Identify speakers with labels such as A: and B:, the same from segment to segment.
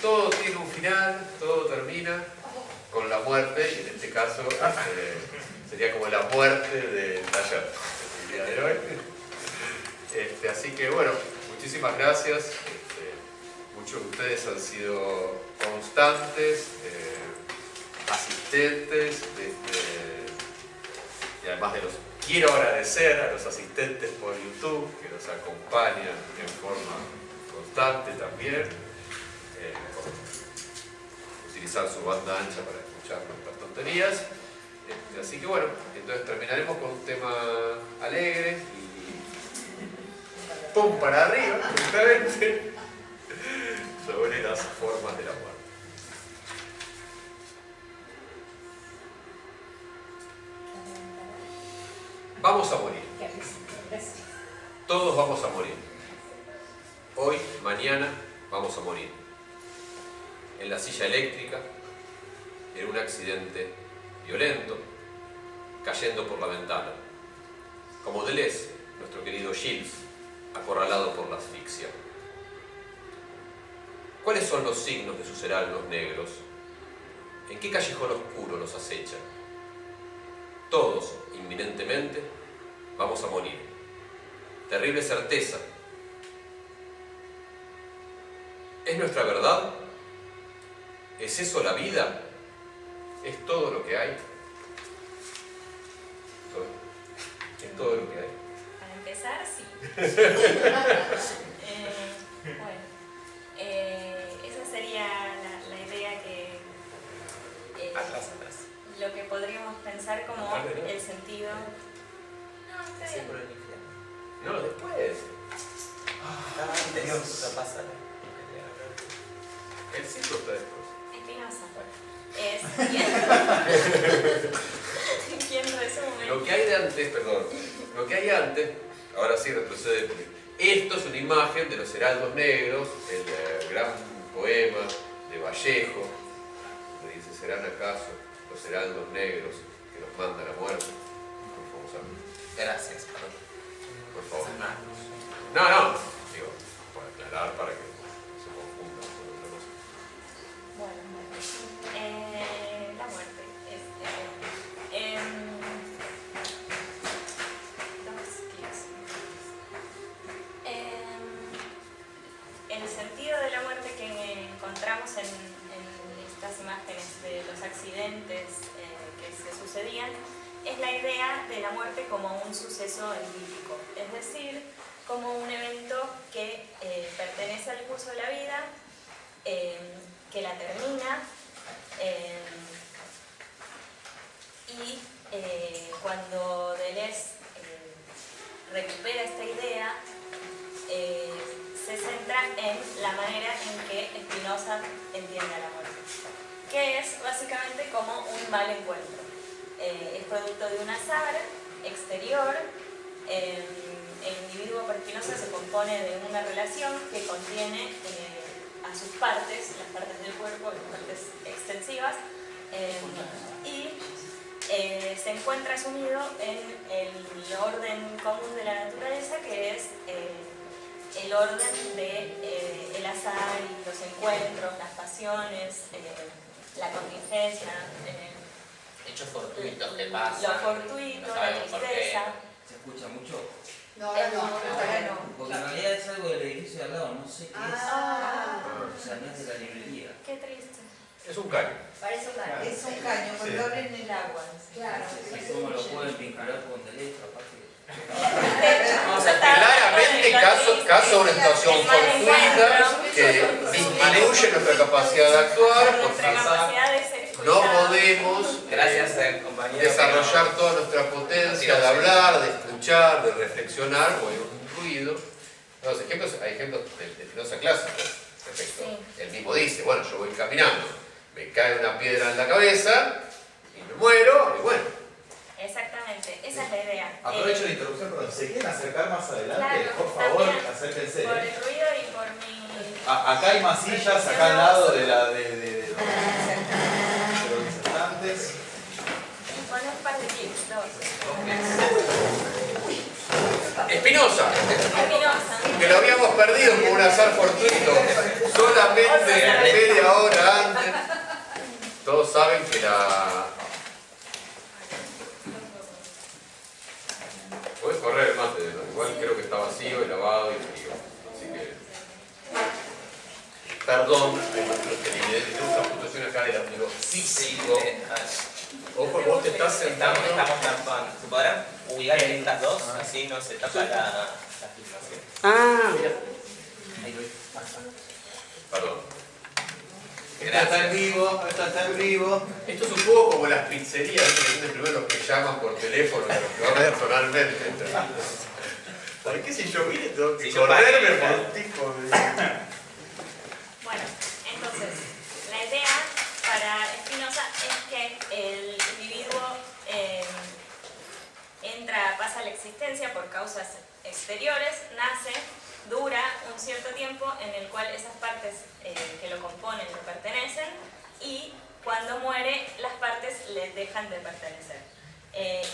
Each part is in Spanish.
A: todo tiene un final, todo termina con la muerte, y en este caso sería como la muerte del taller el día de hoy. Así que bueno, muchísimas gracias. Muchos de ustedes han sido constantes, asistentes, y además quiero agradecer a los asistentes por YouTube que nos acompañan en forma constante también, por utilizar su banda ancha para escuchar nuestras tonterías. Así que bueno, entonces terminaremos con un tema alegre y ¡pum! Para arriba, justamente, sobre las formas de la muerte. Vamos a morir. Todos vamos a morir. Hoy, mañana, vamos a morir. En la silla eléctrica, en un accidente violento, cayendo por la ventana. Como Deleuze, nuestro querido Gilles, acorralado por la asfixia. ¿Cuáles son los signos de sus heraldos negros? ¿En qué callejón oscuro los acechan? Todos, inminentemente, vamos a morir. Terrible certeza. ¿Es nuestra verdad? ¿Es eso la vida? ¿Es todo lo que hay? ¿Es todo lo que hay?
B: Para empezar, sí. Bueno, esa sería la idea que...
C: Atrás.
B: Lo que podríamos pensar como el sentido... No, está bien.
C: Siempre el infierno.
A: No, después.
C: Dios, la pasa.
A: El ciclo está después.
B: Espinosa. ¿Quién resume?
A: Lo que hay de antes, perdón, lo que hay antes, ahora sí retrocede, porque esto es una imagen de los heraldos negros, el gran poema de Vallejo, donde dice: ¿serán acaso los heraldos negros que nos manda la muerte? Por favor.
C: Gracias, perdón.
A: Por favor. No, digo, para aclarar, para que no se confunda con otra cosa.
B: Bueno, la muerte. El sentido de la muerte que encontramos en estas imágenes de los accidentes que se sucedían es la idea de la muerte como un suceso empírico, es decir, como un evento que pertenece al curso de la vida, que la termina, y cuando Deleuze recupera esta idea, se centra en la manera en que Spinoza entiende a la muerte, que es básicamente como un mal encuentro. Es producto de un azar exterior. El individuo por Spinoza se compone de una relación que contiene a sus partes, las partes del cuerpo, las partes extensivas, y se encuentra sumido en el orden común de la naturaleza, que es el orden de el azar y los encuentros, las pasiones, la contingencia,
C: Hechos fortuitos que pasan.
B: lo fortuito,
C: no
B: la
C: sabemos por qué.
B: tristeza.
D: ¿Se escucha mucho?
E: No, ahora no.
D: Porque en realidad es algo del edificio de al lado, no sé qué es. O sea, no es de la librería.
B: Qué triste.
A: Es un caño.
E: Parece un caño.
F: Es un caño, cuando abren el agua.
E: Claro.
D: ¿Y cómo lo pueden vincular con Deleuze? Aparte.
A: Claramente, caso de una situación fortuita que disminuye nuestra capacidad de actuar,
B: Nuestra
A: porque
B: capacidad de ser
A: no
B: escuchado.
C: Gracias
A: podemos
C: compañero.
A: desarrollar toda nuestra potencia de hablar, de escuchar, de reflexionar, o hay un ruido. Los ejemplos, hay ejemplos de Spinoza clásicos. Perfecto.
B: Sí.
A: Él mismo dice: bueno, yo voy caminando, me cae una piedra en la cabeza y me muero, y bueno.
B: Exactamente, esa es la idea.
F: Aprovecho la interrupción, perdón. ¿Se quieren acercar más adelante?
B: Claro,
F: Por favor,
B: también,
F: acérquense.
B: por el ruido y por mi...
F: Acá hay más sillas, acá al lado de los disertantes.
B: Poner un par de clips, dos.
A: Spinoza.
B: Spinoza.
A: que lo habíamos perdido por un azar fortuito, solamente media hora antes. Todos saben que la... Puedes correr el mate, ¿no? Igual creo que está vacío y lavado y frío. Así que... Perdón, tenemos una puntuación acá de lo físico. Ojo, vos te estás sentando.
C: Estamos tampando. ¿Se podrán ubicar en estas dos? Así no se tapa la filmación.
A: Ah, mira. Perdón.
F: Esta está en vivo, esta está en vivo.
A: Esto es un poco como las pizzerías, ¿no? Que son primero los que llaman por teléfono, los que van personalmente. ¿Por qué si yo vine tengo que correrme por un tipo de...
B: Bueno, entonces, la idea para Spinoza es que el individuo pasa a la existencia por causas exteriores, nace, dura un cierto tiempo en el cual esas partes que lo componen le pertenecen y cuando muere las partes le dejan de pertenecer.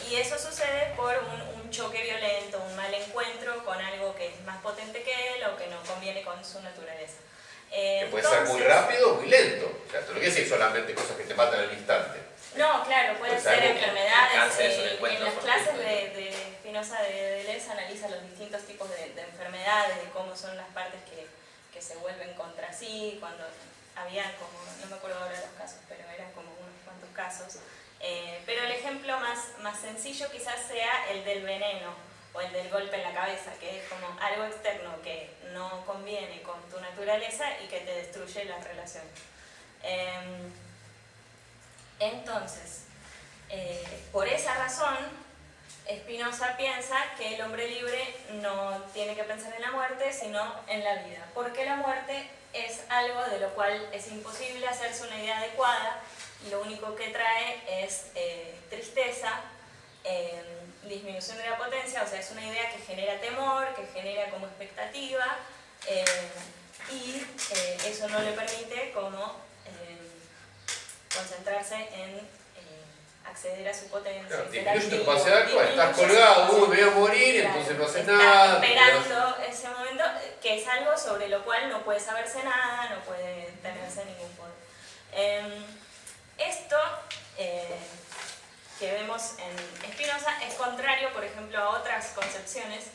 B: Y eso sucede por un choque violento, un mal encuentro con algo que es más potente que él o que no conviene con su naturaleza.
A: Que puede ser muy rápido o muy lento. O sea, esto no quiere decir solamente cosas que te matan al instante.
B: No, claro, puede
A: Pues
B: ser
A: algo
B: enfermedades.
C: cáncer es un
B: En
C: encuentro
B: las
C: fortuito.
B: clases de Spinoza de Deleuze analiza los distintos tipos de enfermedades, de cómo son las partes que se vuelven contra sí, cuando había como, no me acuerdo ahora los casos, pero eran como unos cuantos casos. Pero el ejemplo más sencillo quizás sea el del veneno o el del golpe en la cabeza, que es como algo externo que no conviene con tu naturaleza y que te destruye la relación. Entonces, por esa razón, Spinoza piensa que el hombre libre no tiene que pensar en la muerte, sino en la vida, porque la muerte es algo de lo cual es imposible hacerse una idea adecuada y lo único que trae es tristeza, disminución de la potencia, o sea, es una idea que genera temor, que genera como expectativa y eso no le permite como concentrarse en acceder a su potencia.
A: Claro,
B: ser
A: disminuye tu
B: activo,
A: capacidad actual, estás
B: disminuye
A: colgado,
B: su
A: uy, me voy a morir,
B: Claro,
A: entonces no haces
B: está
A: nada.
B: esperando ese momento, que es algo sobre lo cual no puede saberse nada, no puede tenerse ningún poder. Esto que vemos en Spinoza es contrario, por ejemplo, a otras concepciones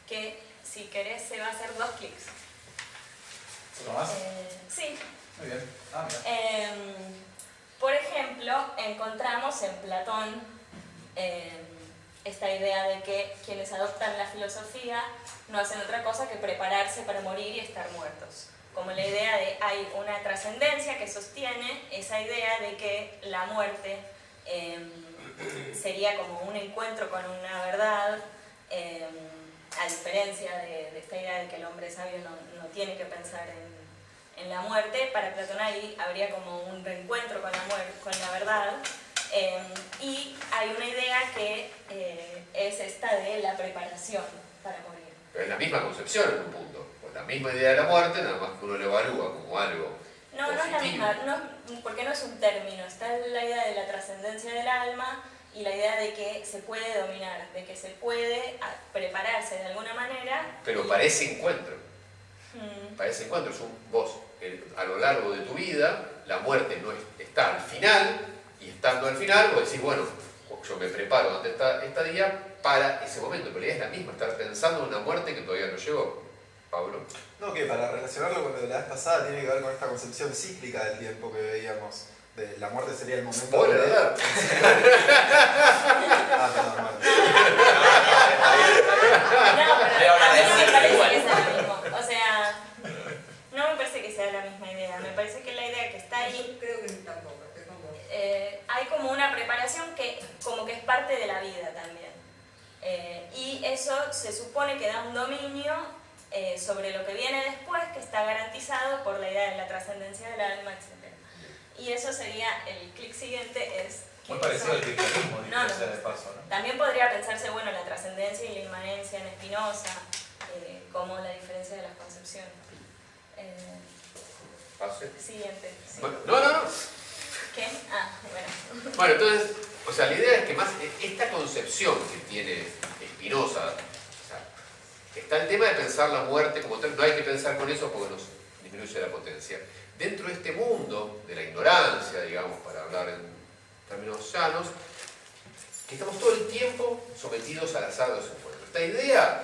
B: que, si querés, se va a hacer 2 clics.
F: ¿Uno más?
B: Sí.
F: Muy bien. Ah, mira.
B: Por ejemplo, encontramos en Platón esta idea de que quienes adoptan la filosofía no hacen otra cosa que prepararse para morir y estar muertos. Como la idea de hay una trascendencia que sostiene esa idea de que la muerte sería como un encuentro con una verdad, a diferencia de esta idea de que el hombre sabio no tiene que pensar en la muerte. Para Platón ahí habría como un reencuentro con la verdad, y hay una idea que es esta de la preparación para morir.
A: Pero es la misma concepción en un punto. Pues la misma idea de la muerte, nada más que uno lo evalúa como algo
B: No, no es la
A: positivo.
B: misma, porque no es un término, está la idea de la trascendencia del alma y la idea de que se puede dominar, de que se puede prepararse de alguna manera.
A: Pero para ese encuentro, para ese encuentro, es un vos, a lo largo de tu vida, la muerte no está al final, y estando al final, vos decís, bueno, yo me preparo ante esta día para ese momento, pero la idea es la misma, estar pensando en una muerte que todavía no llegó. Pablo.
E: No, que para relacionarlo con lo de la vez pasada tiene que ver con esta concepción cíclica del tiempo que veíamos. De la muerte sería el momento.
A: Spoiler alert.
E: Ah, perdón, vale.
B: No, pero a mí no me parece
C: igual.
B: que sea lo mismo. O sea, no me parece que sea la misma idea. Me parece que la idea que está ahí,
G: Creo que tampoco, estoy con vos.
B: hay como una preparación que como que es parte de la vida también. Y eso se supone que da un dominio sobre lo que viene después, que está garantizado por la idea de la trascendencia del alma, etc. Y eso sería, el clic siguiente es...
F: Muy parecido al cristianismo,
B: No,
F: dicho sea
B: no.
F: de paso, ¿no?
B: También podría pensarse, bueno, la trascendencia y la inmanencia en Spinoza, como la diferencia de las concepciones.
A: Pase.
B: Siguiente. Sí.
A: Bueno, no.
B: ¿Qué? Ah, bueno.
A: Bueno, entonces, o sea, la idea es que más esta concepción que tiene Spinoza, o sea, que está el tema de pensar la muerte como tal, no hay que pensar con eso porque nos disminuye la potencia. Dentro de este mundo de la ignorancia, digamos, para hablar en términos llanos, que estamos todo el tiempo sometidos al azar de los encuentros. Esta idea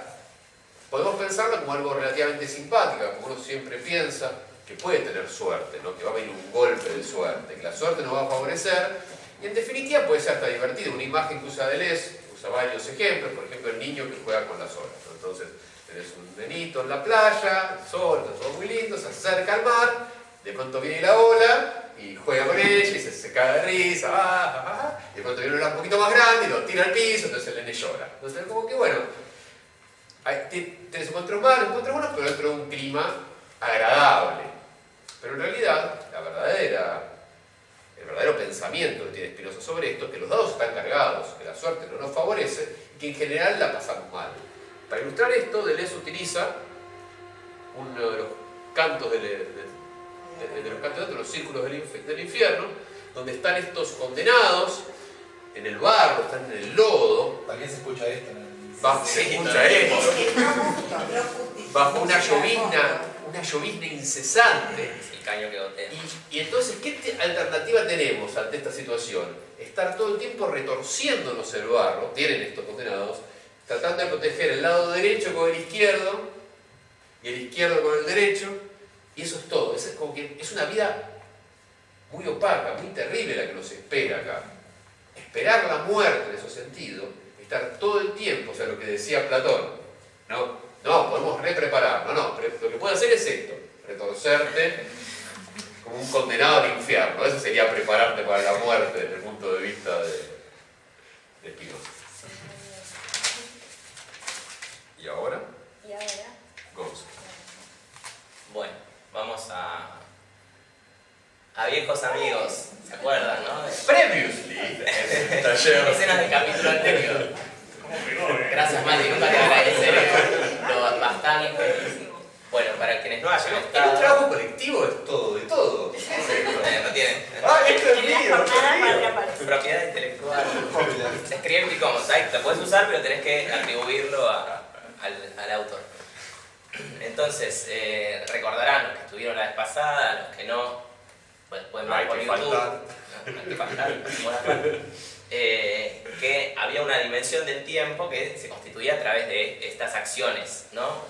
A: podemos pensarla como algo relativamente simpática, porque uno siempre piensa que puede tener suerte, ¿no? Que va a venir un golpe de suerte, que la suerte nos va a favorecer, y en definitiva puede ser hasta divertido. Una imagen que usa Deleuze, usa varios ejemplos, por ejemplo el niño que juega con las olas, ¿no? Entonces tenés un nenito en la playa, el sol, está todo muy lindo, se acerca al mar, de pronto viene la ola y juega con ella y se caga de risa, y de pronto viene una ola un poquito más grande y lo tira al piso, entonces el nene llora. Entonces como que bueno, tenés encuentros malos, encuentros buenos, pero dentro de un clima agradable. Pero en realidad, el verdadero pensamiento que tiene Spinoza sobre esto es que los dados están cargados, que la suerte no nos favorece y que en general la pasamos mal. Para ilustrar esto, Deleuze utiliza uno de los cantos de los círculos del infierno, donde están estos condenados en el barro, están en el lodo.
F: También se escucha esto en el...
A: Se escucha esto. Bajo una llovizna incesante.
C: El caño que gotea.
A: Y entonces, ¿qué alternativa tenemos ante esta situación? Estar todo el tiempo retorciéndonos el barro, tienen estos condenados, tratando de proteger el lado derecho con el izquierdo y el izquierdo con el derecho, y eso es todo. Es como que es una vida muy opaca, muy terrible la que nos espera acá. Esperar la muerte en ese sentido, estar todo el tiempo, o sea, lo que decía Platón, no, podemos repreparar, lo que puedo hacer es esto, retorcerte como un condenado al infierno. Eso sería prepararte para la muerte desde el punto de vista de Spinoza. ¿Y ahora? Gonzo.
C: Bueno, vamos a viejos amigos, ¿se acuerdan, no?
A: Previously, taller.
C: Escenas del capítulo anterior. Gracias, Mati, nunca te agradeceré lo bastante. Bueno, para quienes no hayan
A: En un
C: estado...
A: trabajo colectivo es todo, de todo.
C: No tienen...
A: Esto es mío,
C: Propiedad intelectual. Escribe en Picomots, te puedes usar, pero tenés que atribuirlo al autor. Entonces, recordarán los que estuvieron la vez pasada, los que no, pues pueden ver por YouTube. No hay que faltar. Que había una dimensión del tiempo que se constituía a través de estas acciones, ¿no?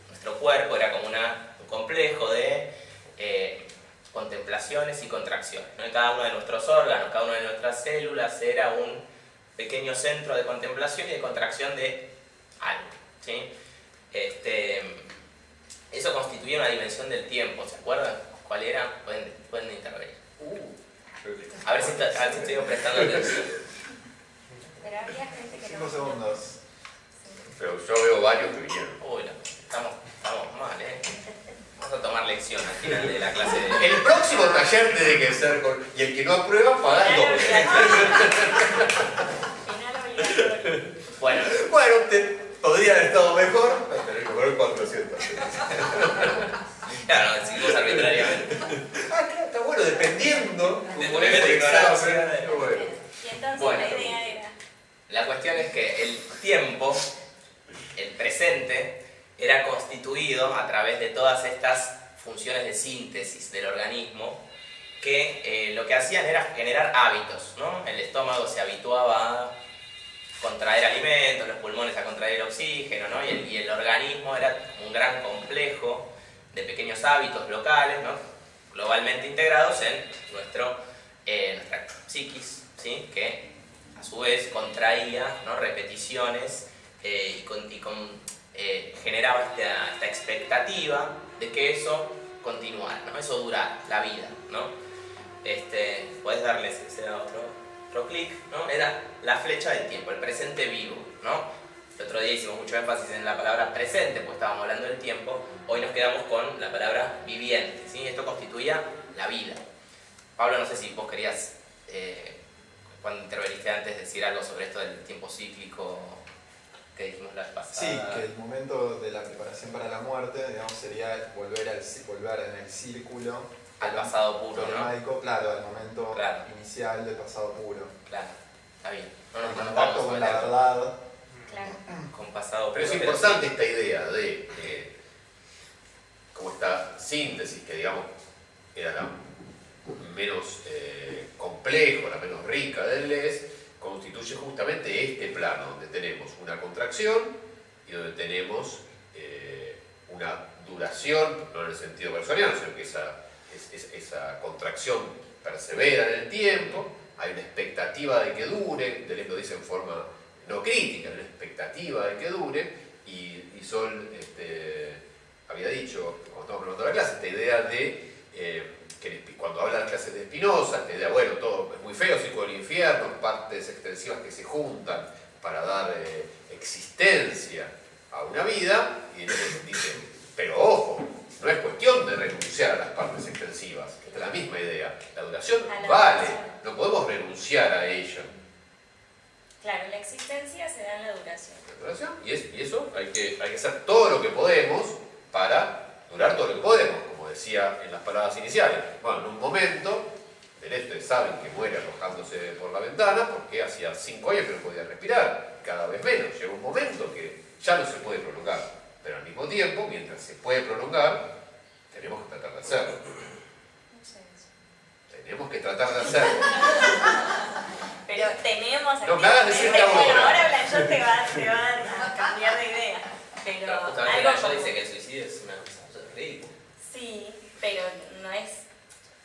C: Nuestro cuerpo era como un complejo de contemplaciones y contracciones, ¿no? Y cada uno de nuestros órganos, cada una de nuestras células era un pequeño centro de contemplación y de contracción de algo, ¿sí? Eso constituía una dimensión del tiempo, ¿se acuerdan? ¿Cuál era? Pueden intervenir. A ver si estoy prestando atención.
B: Pero había gente que
E: 5 segundos.
A: Pero yo veo varios que vinieron.
C: Uy, no, estamos mal, ¿eh? Vamos a tomar lección al final de la clase de...
A: El próximo taller tiene que ser con... Y el que no aprueba, paga el doble.
C: Bueno,
A: Usted podría haber estado mejor, pero tener que cobrar 400.
C: claro, decidimos arbitrariamente.
A: Claro, está bueno, dependiendo.
C: De tu nivel de ignorancia.
A: Pero bueno.
B: Y entonces
C: Bueno.
B: la idea era...
C: La cuestión es que el tiempo, el presente, era constituido a través de todas estas funciones de síntesis del organismo que lo que hacían era generar hábitos, ¿no? El estómago se habituaba a contraer alimentos, los pulmones a contraer oxígeno, ¿no? Y el organismo era un gran complejo de pequeños hábitos locales, ¿no? Globalmente integrados en nuestra psiquis, ¿sí? Que a su vez contraía, ¿no? Repeticiones generaba esta expectativa de que eso continuara, ¿no? Eso durara, la vida, ¿no? Puedes darle ese otro clic, ¿no? Era la flecha del tiempo, el presente vivo, ¿no? El otro día hicimos mucho énfasis en la palabra presente, pues estábamos hablando del tiempo. Hoy nos quedamos con la palabra viviente, ¿sí? Esto constituía la vida. Pablo, no sé si vos querías, cuando interveniste antes, decir algo sobre esto del tiempo cíclico que dijimos la vez pasada.
E: Sí, que el momento de la preparación para la muerte, digamos, sería volver en el círculo
C: Al pasado puro, ¿no?
E: temático, claro, al momento
C: Claro.
E: inicial del pasado puro.
C: Claro, está bien. No nos
E: El
C: preocupamos
E: contacto
C: sobre
E: con la
C: la-
E: verdad.
B: Claro.
C: con pasado.
A: Pero es importante esta idea de como esta síntesis que digamos era la menos complejo, la menos rica del Deleuze, constituye justamente este plano donde tenemos una contracción y donde tenemos una duración, no en el sentido personiano, sino que esa contracción persevera en el tiempo, hay una expectativa de que dure, Deleuze lo dice en forma no crítica, una expectativa de que dure, y Sol había dicho, cuando estábamos preparando la clase, esta idea de que cuando habla de las clases de Spinoza, esta idea, bueno, todo es muy feo, ciclo del infierno, partes extensivas que se juntan para dar existencia a una vida, y entonces dice, pero ojo, no es cuestión de renunciar a las partes extensivas, que es la misma idea, la duración vale, no podemos renunciar a ella.
B: Claro, la existencia se da en la duración.
A: La duración, y eso hay que hacer todo lo que podemos para durar todo lo que podemos, como decía en las palabras iniciales. Bueno, en un momento, ustedes saben que muere arrojándose por la ventana porque hacía 5 años que no podía respirar, cada vez menos. Llega un momento que ya no se puede prolongar, pero al mismo tiempo, mientras se puede prolongar, tenemos que tratar de hacerlo.
B: No sé eso.
A: Tenemos que tratar de hacerlo.
B: Pero tenemos
A: No me hagas decir
B: bueno,
A: ahora.
B: ahora Blanchot te va a cambiar de idea. Pero
C: justamente
B: algo
C: Blanchot
B: como...
C: dice que el suicidio es una cosa ridícula.
B: Sí, pero no es...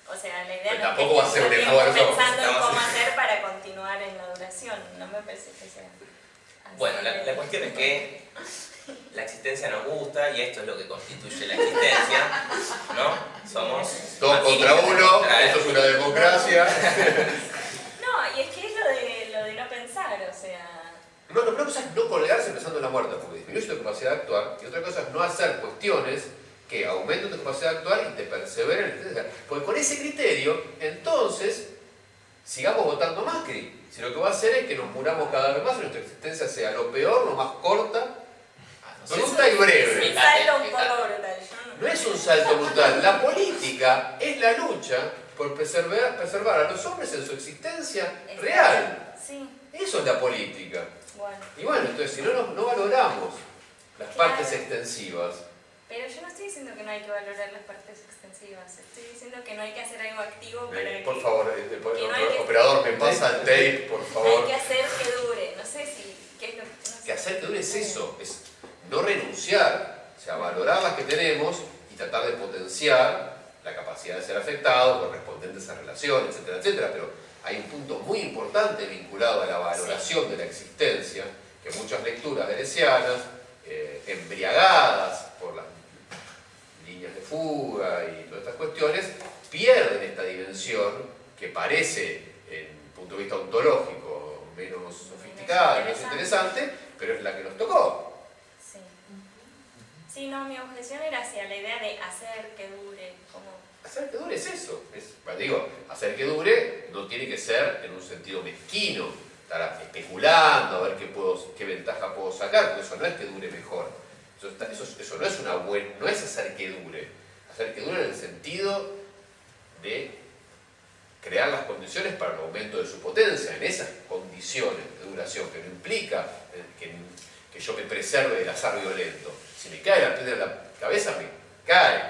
B: O sea, la idea
A: Pero
B: no es
A: tampoco va a ser un
B: estemos
A: esfuerzo.
B: pensando en
C: Estamos-
B: cómo hacer para continuar en la duración. No me parece que sea así.
C: Bueno, la cuestión es que la existencia nos gusta y esto es lo que constituye la existencia, ¿no? Somos...
A: Todos contra uno,
C: contra
A: esto es una democracia.
B: No, y es que es lo de no pensar, o sea...
A: No, una cosa es no colgarse pensando en la muerte, porque disminuye tu capacidad de actuar, y otra cosa es no hacer cuestiones que aumenten tu capacidad de actuar y te perseveren en la existencia. Porque con ese criterio, entonces, sigamos votando Macri. Si lo que va a hacer es que nos muramos cada vez más y nuestra existencia sea lo peor, lo más corta, bruta y breve.
B: Un salto un poco brutal.
A: No es un salto brutal. La política es la lucha por preservar a los hombres en su existencia real.
B: Sí,
A: Eso es la política.
B: bueno.
A: Y bueno, entonces si no valoramos las
B: Claro.
A: partes extensivas,
B: Pero yo no estoy diciendo que no hay que valorar las partes extensivas. Estoy diciendo que no hay que hacer algo activo para que...
A: por favor,
B: que no hay que-
A: operador, me pasa el tape, por
B: Hay
A: favor.
B: que hacer que dure. No sé si... ¿Qué es lo que...? No sé.
A: Que hacer que dure es eso, es no renunciar, o sea, valorar las que tenemos y tratar de potenciar la capacidad de ser afectado, correspondiente a esa relación, etcétera, etcétera. Pero hay un punto muy importante vinculado a la valoración de la existencia, que muchas lecturas deleuzianas, embriagadas por las líneas de fuga y todas estas cuestiones, pierden esta dimensión que parece, en punto de vista ontológico, menos sofisticada, menos interesante, pero es la que nos tocó.
B: Sí. Sí, no, mi objeción era hacia la idea de hacer que dure, como...
A: Hacer que dure es eso. Digo, hacer que dure no tiene que ser en un sentido mezquino, estar especulando a ver qué ventaja puedo sacar, porque eso no es que dure mejor. Eso no es no es hacer que dure. Hacer que dure en el sentido de crear las condiciones para el aumento de su potencia, en esas condiciones de duración, que no implica que yo me preserve del azar violento. Si me cae la piedra en la cabeza, me cae.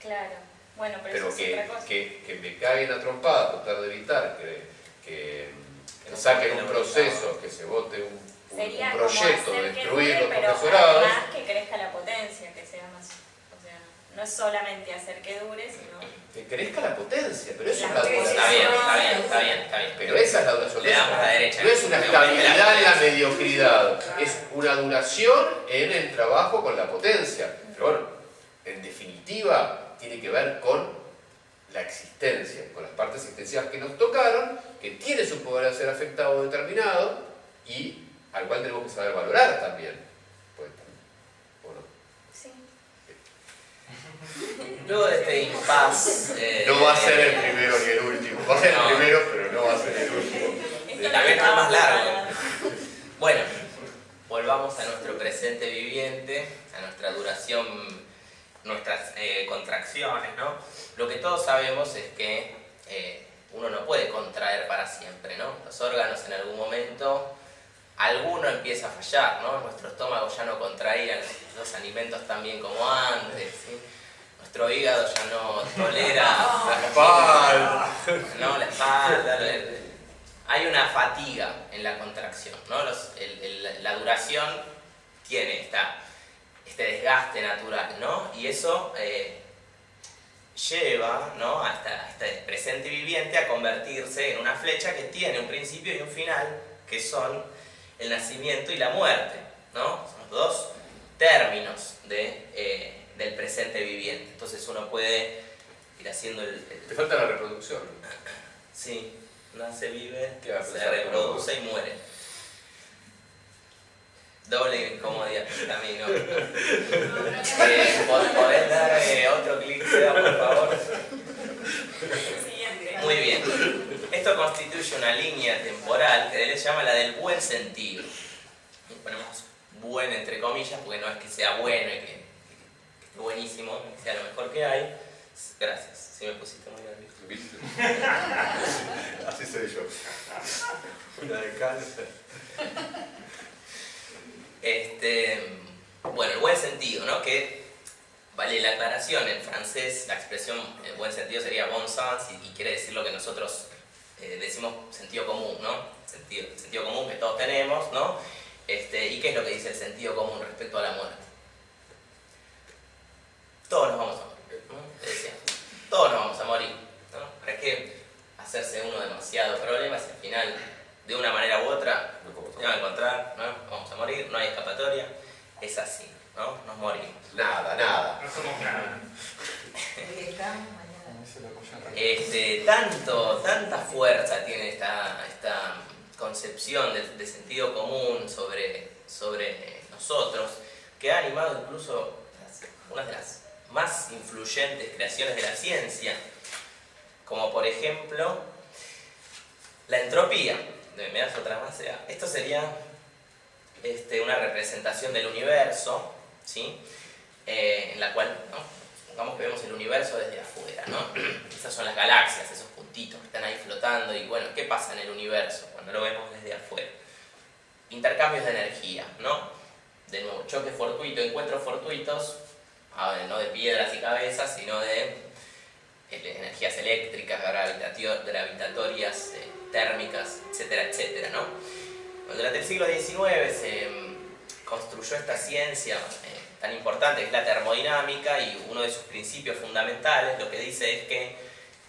B: Claro. Bueno, pero
A: Pero
B: eso es otra cosa.
A: que me caigan a trompadas, tratar de evitar que saquen un proceso, que se vote un
B: Sería
A: proyecto
B: como
A: de
B: hacer que
A: destruir
B: dure,
A: los
B: pero
A: profesorados.
B: además que crezca la potencia, que sea más... O sea, no es solamente hacer que dure, sino...
A: Que crezca la potencia, pero eso es la
B: La
A: duración.
C: Está bien, está bien, está bien, está bien.
A: Pero esa es la duración.
C: Le damos la derecha.
A: No es una
C: Me
A: estabilidad en la
C: derecha.
A: mediocridad, es una duración en el trabajo con la potencia. Pero bueno, en definitiva, tiene que ver con la existencia, con las partes existenciales que nos tocaron, que tiene su poder de ser afectado o determinado y al cual tenemos que saber valorar también. Pues, ¿o no?
B: Sí.
C: Luego de este impasse...
A: No va a ser el primero ni el último. Va a ser
C: No.
A: el primero, pero no va a ser el último.
B: Esto
C: también
B: lo
C: no es más
B: estamos
C: largo.
B: hablando.
C: Bueno, volvamos a nuestro presente viviente, a nuestra duración, nuestras contracciones, ¿no? Lo que todos sabemos es que uno no puede contraer para siempre, ¿no? Los órganos en algún momento alguno empieza a fallar, ¿no? Nuestro estómago ya no contraía los alimentos tan bien como antes, ¿sí? Nuestro hígado ya no tolera
A: La espalda.
C: ¿no? La espalda. Hay una fatiga en la contracción, ¿no? La duración tiene este desgaste natural, ¿no? Y eso lleva, ¿no? a este presente viviente a convertirse en una flecha que tiene un principio y un final, que son el nacimiento y la muerte, ¿no? Son los dos términos del presente viviente. Entonces uno puede ir haciendo
A: Te falta la reproducción.
C: Sí, nace, vive,
A: ¿Qué va a
C: se
A: pensar?
C: reproduce y muere. Doble incomodidad a mí, ¿no? ¿Podés dar otro clic, Seba, por favor?
B: Siguiente.
C: Muy bien. Esto constituye una línea temporal que se llama la del buen sentido. Y ponemos buen entre comillas porque no es que sea bueno y que esté buenísimo, que sea lo mejor que hay. Gracias, si me pusiste muy nervioso.
A: ¿Viste? Así soy yo. Una de cáncer.
C: Bueno, el buen sentido, ¿no? Que vale la aclaración, en francés la expresión en buen sentido sería bon sens y quiere decir lo que nosotros decimos sentido común, ¿no? Sentido común que todos tenemos, ¿no? ¿Y qué es lo que dice el sentido común respecto a la muerte? Todos nos vamos a morir, ¿no? Te decía, todos nos vamos a morir, ¿no? ¿Para qué hacerse uno demasiados problemas y al final, de una manera u otra, se van a encontrar, ¿no? Vamos a morir, no hay escapatoria, es así, ¿no? Nos morimos.
A: Nada.
G: No somos nada.
H: Hoy estamos, mañana.
C: Tanta fuerza tiene esta concepción de sentido común sobre nosotros, que ha animado incluso una de las más influyentes creaciones de la ciencia, como por ejemplo la entropía. ¿Me das otra más? Esto sería una representación del universo, ¿sí? En la cual, ¿no? Supongamos que vemos el universo desde afuera, ¿no? Esas son las galaxias, esos puntitos que están ahí flotando. Y bueno, ¿qué pasa en el universo cuando lo vemos desde afuera? Intercambios de energía, ¿no? De nuevo, choques fortuitos, encuentros fortuitos, no de piedras y cabezas, sino de energías eléctricas, gravitatorias, térmicas, etcétera, etcétera, ¿no? Durante el siglo XIX se construyó esta ciencia tan importante que es la termodinámica, y uno de sus principios fundamentales lo que dice es que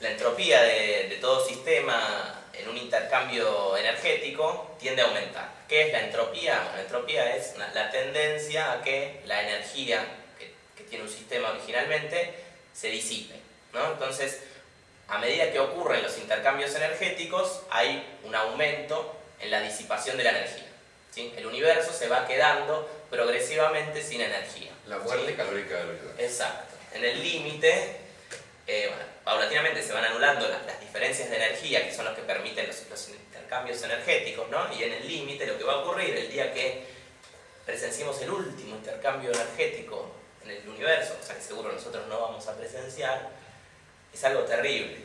C: la entropía de todo sistema en un intercambio energético tiende a aumentar. ¿Qué es la entropía? Bueno, la entropía es la tendencia a que la energía que tiene un sistema originalmente se disipe, ¿no? Entonces, a medida que ocurren los intercambios energéticos, hay un aumento en la disipación de la energía, ¿sí? El universo se va quedando progresivamente sin energía.
A: La muerte
C: ¿sí?
A: calórica del universo.
C: Exacto. En el límite, paulatinamente se van anulando las diferencias de energía, que son los que permiten los intercambios energéticos, ¿no? Y en el límite lo que va a ocurrir el día que presenciemos el último intercambio energético en el universo, o sea que seguro nosotros no vamos a presenciar, es algo terrible.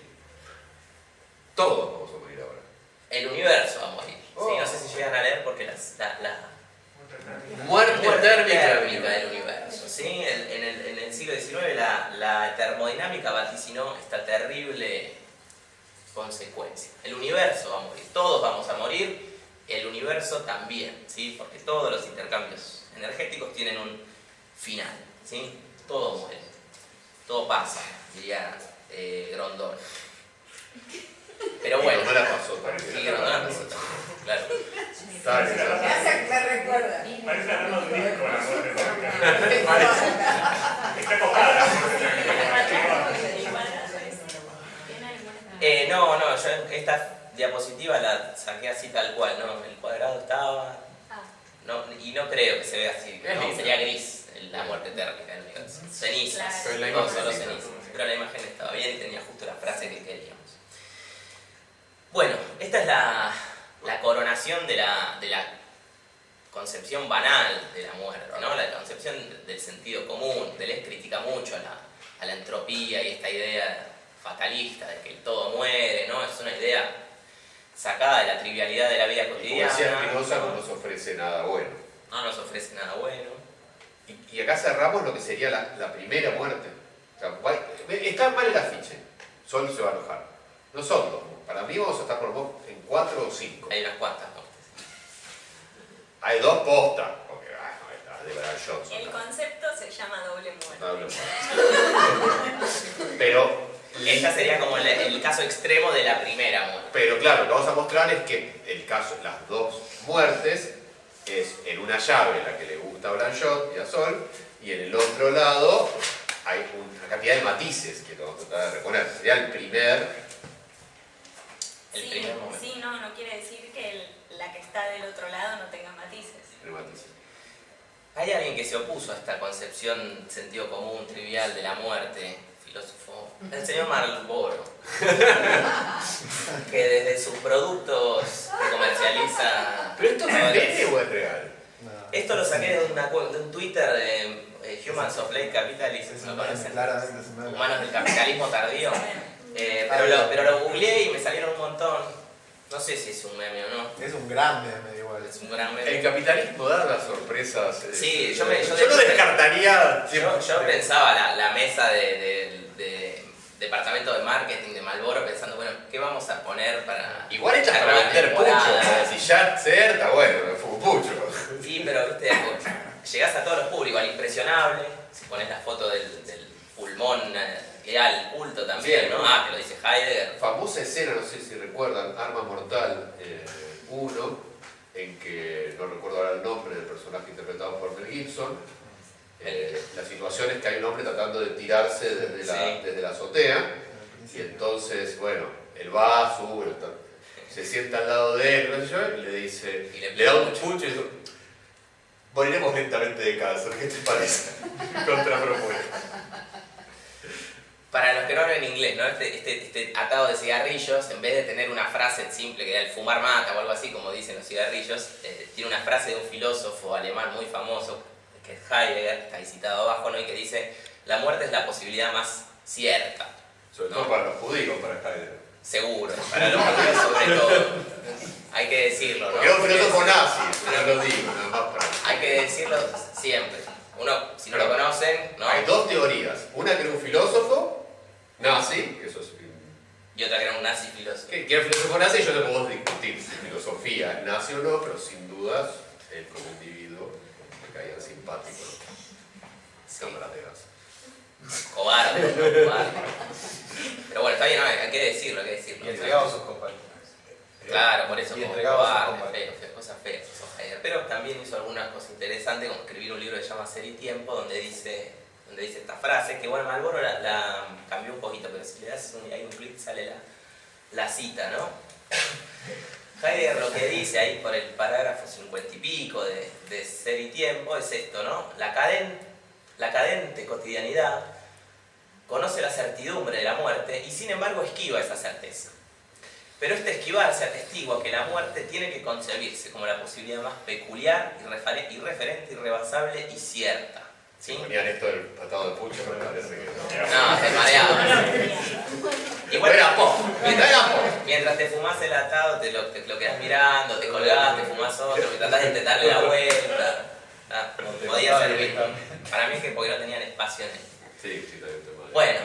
A: Todos vamos a morir ahora.
C: El universo va a morir.
A: Oh.
C: ¿Sí? No sé si llegan a leer porque la
A: Muerte térmica del
C: del universo. ¿Sí? En el siglo XIX la termodinámica vaticinó esta terrible consecuencia. El universo va a morir, todos vamos a morir, el universo también, ¿sí? Porque todos los intercambios energéticos tienen un final, ¿sí? Todo muere, todo pasa, diría Grondona. Pero bueno,
A: no la pasó tan
C: sí,
A: bien.
C: Grondona pasó todo, claro.
H: Me recuerda.
G: Parece hablando de un disco, la muerte. Está copada.
C: No, yo esta diapositiva la saqué así tal cual, ¿no? El cuadrado estaba... No, y no creo que se vea así, ¿no? Sería gris la muerte térmica del universo. Cenizas,
B: Claro.
A: La
C: no
A: imagen
C: solo
A: sí,
C: cenizas.
A: ¿no?
C: Pero la imagen estaba bien y tenía justo la frase que queríamos. Bueno, esta es la coronación de la concepción banal de la muerte, ¿no? La concepción del sentido común. Deleuze critica mucho a la entropía y esta idea fatalista de que el todo muere, ¿no? Es una idea sacada de la trivialidad de la vida
A: Como
C: cotidiana.
A: decía Spinoza, no nos ofrece nada bueno.
C: No nos ofrece nada bueno.
A: Y acá cerramos lo que sería la primera muerte. O sea, está mal el afiche. Sol se va a enojar. No son 2. Para mí vamos a estar por vos en 4 o 5.
C: Hay unas cuantas muertes.
A: Hay 2 postas. Porque de Brian Johnson.
B: El concepto se llama doble muerte.
A: Doble muerte. Pero
C: esta sería como el caso extremo de la primera muerte.
A: Pero claro, lo que vamos a mostrar es que el caso, las 2 muertes es en una llave la que le gusta a Blanchot y a Sol, y en el otro lado hay una cantidad de matices que lo vamos a tratar de reponer. Sería el primer
C: momento.
B: Sí, no quiere decir que la que está del otro lado no tenga matices.
A: matices.
C: Hay alguien que se opuso a esta concepción sentido común, trivial de la muerte, filósofo, el señor Marlboro, que desde sus productos que comercializa...
A: ¿Pero esto es meme o es real?
C: Esto lo saqué de un Twitter de Humans of Late Capitalism, ¿lo conocen? Humanos del capitalismo tardío. Pero lo googleé y me salieron un montón. No sé si es un meme o no.
E: Es un gran meme igual.
C: Es un gran meme.
A: El capitalismo da las sorpresas.
C: Sí,
A: yo lo descartaría.
C: Yo pensaba la mesa del departamento de marketing de Marlboro pensando, bueno, ¿qué vamos a poner para...
A: Igual echas para vender pucho. Si ya está bueno, fue un pucho.
C: Sí, pero viste, llegás a todos los públicos, al impresionable, si pones la foto del pulmón, al culto también,
A: sí,
C: ¿no? Te lo dice Heidegger.
A: Famosa escena, no sé si recuerdan, Arma Mortal 1, en que, no recuerdo ahora el nombre del personaje interpretado por Mel Gibson, la situación es que hay un hombre tratando de tirarse desde la azotea, y entonces, bueno, él va, sube, se sienta al lado de él, no sé yo, y le dice, le da un pucho y dice, moriremos lentamente de cáncer, ¿qué te parece? Contrapropuesta.
C: Para los que no hablan inglés, ¿no? Este atado de cigarrillos, en vez de tener una frase simple que era el fumar mata o algo así, como dicen los cigarrillos, tiene una frase de un filósofo alemán muy famoso, que es Heidegger, está ahí citado abajo, ¿no? Y que dice, la muerte es la posibilidad más cierta.
A: Sobre todo para los judíos, para Heidegger.
C: Seguro, para los judíos sobre todo. Hay que decirlo, ¿no?
A: Porque era un filósofo nazi, no lo digo, nada más para...
C: Hay que decirlo siempre. Uno, si no lo conocen, ¿no?
A: Hay 2 teorías. Una que era un filósofo nazi, que eso es...
C: Y otra que era un nazi filósofo.
A: Que era un filósofo nazi, yo no puedo discutir si filosofía es nazi o no, pero sin dudas, él como individuo me caía simpático. Cámara de gas.
C: Cobarde, cobarde. Pero bueno, está bien, no, hay que decirlo, hay que decirlo.
E: Y entregaba a sus compañeros.
C: Claro, por eso
E: Y
C: como
E: entregaba a sus
C: cobarde,
E: compañeros.
C: feo, cosas feas, esos Heidegger. Pero también hizo algunas cosas interesantes, como escribir un libro que se llama Ser y Tiempo, donde dice esta frase, que bueno, Marlboro la cambió un poquito, pero si le das hay un clic sale la cita, ¿no? Heidegger lo que dice ahí por el parágrafo 50 y pico de Ser y Tiempo es esto, ¿no? La cadente cotidianidad conoce la certidumbre de la muerte y sin embargo esquiva esa certeza. Pero este esquivar se atestigua que la muerte tiene que concebirse como la posibilidad más peculiar, irreferente, irrebasable y cierta. ¿Sí?
A: Ponían esto del atado de pucho, me parece que no.
C: No, te mareaba. Igual
A: era pop.
C: Mientras te fumás el atado, te lo quedás mirando, te colgás, te fumás otro, que tratás de darle la vuelta. Podía servir. Para mí es que porque no tenían espacio en él.
A: Sí, también te mareaba.
C: Bueno,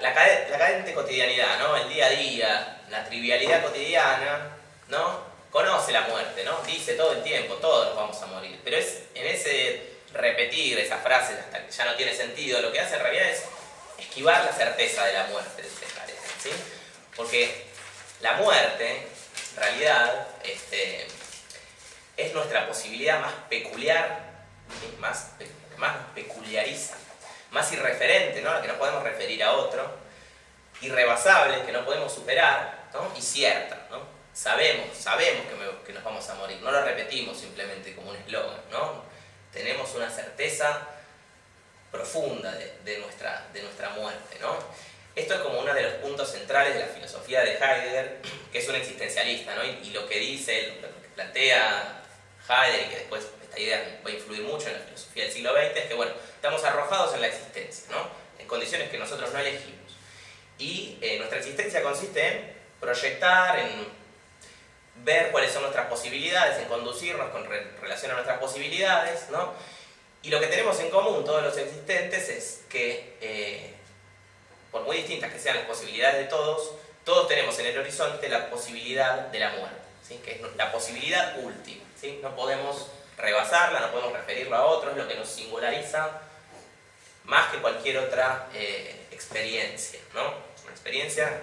C: la cadente cotidianidad, ¿no? El día a día, la trivialidad cotidiana, ¿no? Conoce la muerte, ¿no? Dice todo el tiempo, todos nos vamos a morir. Pero es en ese repetir esas frases hasta que ya no tiene sentido, lo que hace en realidad es esquivar la certeza de la muerte, ¿sí? Porque la muerte, en realidad, es nuestra posibilidad más peculiar, más peculiariza, más irreferente, ¿no? A la que no podemos referir a otro, irrebasable, que no podemos superar, ¿no? Y cierta, ¿no? Sabemos que nos vamos a morir, no lo repetimos simplemente como un eslogan, ¿no? Tenemos una certeza profunda de nuestra muerte, ¿no? Esto es como uno de los puntos centrales de la filosofía de Heidegger, que es un existencialista, ¿no? Y lo que dice él, lo que plantea Heidegger, y que después esta idea va a influir mucho en la filosofía del siglo XX, es que, bueno, estamos arrojados en la existencia, ¿no? En condiciones que nosotros no elegimos. Y nuestra existencia consiste en proyectar, ver cuáles son nuestras posibilidades, en conducirnos con relación a nuestras posibilidades, ¿no? Y lo que tenemos en común todos los existentes es que, por muy distintas que sean las posibilidades de todos tenemos en el horizonte la posibilidad de la muerte, ¿sí? Que es la posibilidad última, ¿sí? No podemos rebasarla, no podemos referirla a otro, es lo que nos singulariza más que cualquier otra experiencia, ¿no? Una experiencia,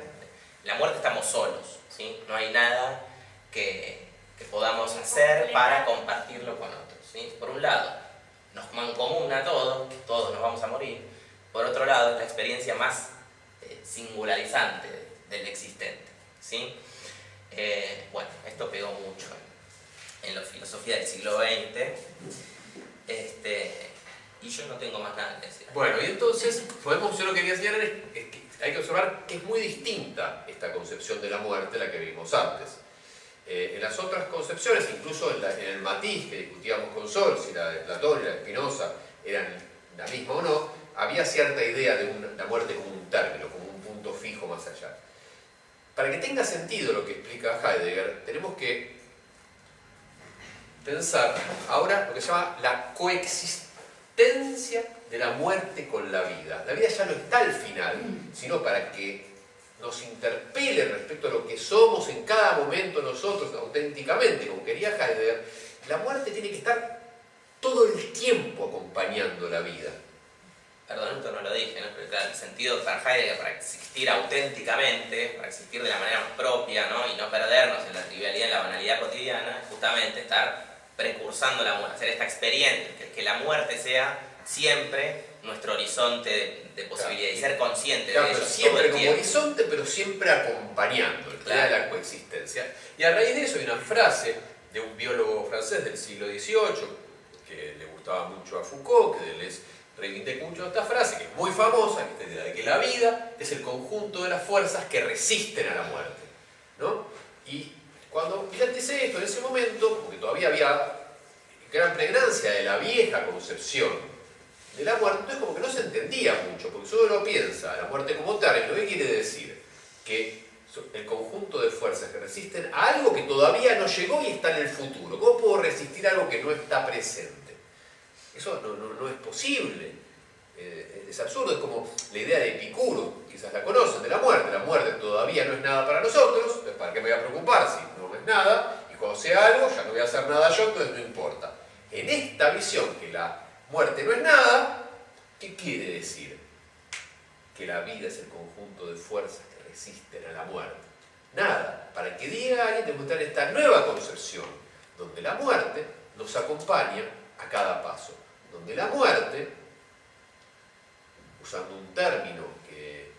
C: la muerte estamos solos, ¿sí? No hay nada que podamos hacer para compartirlo con otros, ¿sí? Por un lado, nos mancomuna todos nos vamos a morir. Por otro lado, es la experiencia más singularizante del existente, ¿sí? Bueno, esto pegó mucho en la filosofía del siglo XX, y yo no tengo más nada que decir.
A: Bueno, y entonces, yo lo que quería señalar es que hay que observar que es muy distinta esta concepción de la muerte a la que vimos antes. En las otras concepciones, incluso en el matiz que discutíamos con Sol, si la de Platón y la de Spinoza eran la misma o no, había cierta idea de la muerte como un término, como un punto fijo más allá. Para que tenga sentido lo que explica Heidegger, tenemos que pensar ahora lo que se llama la coexistencia de la muerte con la vida. La vida ya no está al final, sino para que nos interpele respecto a lo que somos en cada momento nosotros auténticamente, como quería Heidegger, la muerte tiene que estar todo el tiempo acompañando la vida.
C: Perdón, esto no lo dije, ¿no? Pero claro, el sentido para Heidegger, para existir auténticamente, para existir de la manera más propia, ¿no? Y no perdernos en la trivialidad, en la banalidad cotidiana, es justamente estar precursando la muerte, hacer esta experiencia, que la muerte sea siempre nuestro horizonte de posibilidades, y ser consciente de ello
A: siempre
C: todo el
A: como
C: tiempo.
A: horizonte, pero siempre acompañando la idea de la coexistencia. Y a raíz de eso hay una frase de un biólogo francés del siglo XVIII, que le gustaba mucho a Foucault, que les reivindica mucho esta frase, que es muy famosa, esta idea de que la vida es el conjunto de las fuerzas que resisten a la muerte, ¿no? Y cuando dice esto, en ese momento, porque todavía había gran pregnancia de la vieja concepción de la muerte, entonces como que no se entendía mucho, porque si uno lo piensa, la muerte como término, ¿qué quiere decir? Que el conjunto de fuerzas que resisten a algo que todavía no llegó y está en el futuro. ¿Cómo puedo resistir algo que no está presente? Eso no es posible. Es absurdo, es como la idea de Epicuro, quizás la conocen, de la muerte. La muerte todavía no es nada para nosotros, entonces ¿para qué me voy a preocupar si no es nada? Y cuando sea algo, ya no voy a hacer nada yo, entonces no importa. En esta visión, que la muerte no es nada, ¿qué quiere decir? Que la vida es el conjunto de fuerzas que resisten a la muerte. Nada. Para que diga alguien, tenemos que estar en esta nueva concepción, donde la muerte nos acompaña a cada paso. Donde la muerte, usando un término que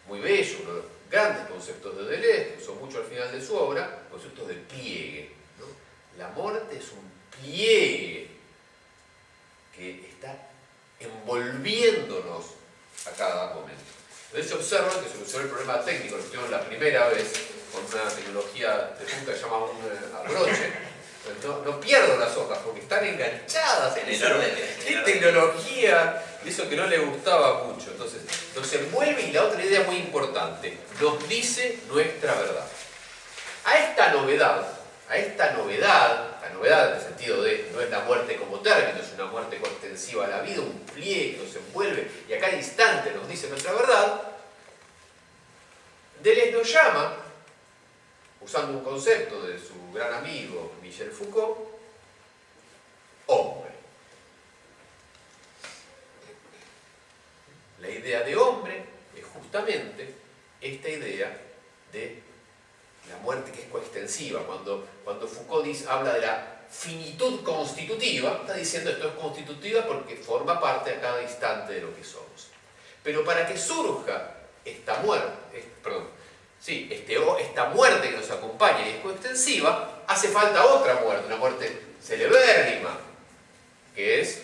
A: muy bello, uno de los grandes conceptos de Deleuze, que usó mucho al final de su obra, conceptos de pliegue, ¿no? La muerte es un pliegue que está envolviéndonos a cada momento. Entonces se observa que solucionó el problema técnico, lo hicieron la primera vez con una tecnología de punta que se llama un abroche. No pierdo las hojas porque están enganchadas en el orden. Es tecnología, y eso que no le gustaba mucho. Entonces nos envuelve, y la otra idea muy importante, nos dice nuestra verdad. A esta novedad, la novedad en el sentido de no es la muerte como término, es una muerte coextensiva a la vida, un pliegue que nos envuelve y a cada instante nos dice nuestra verdad, Deleuze nos llama, usando un concepto de su gran amigo Michel Foucault, hombre. La idea de hombre es justamente esta idea de la muerte que es coextensiva. Cuando Foucault habla de la finitud constitutiva, está diciendo esto es constitutiva porque forma parte a cada instante de lo que somos. Pero para que surja esta muerte, esta muerte que nos acompaña y es coextensiva, hace falta otra muerte, una muerte celebérrima, que es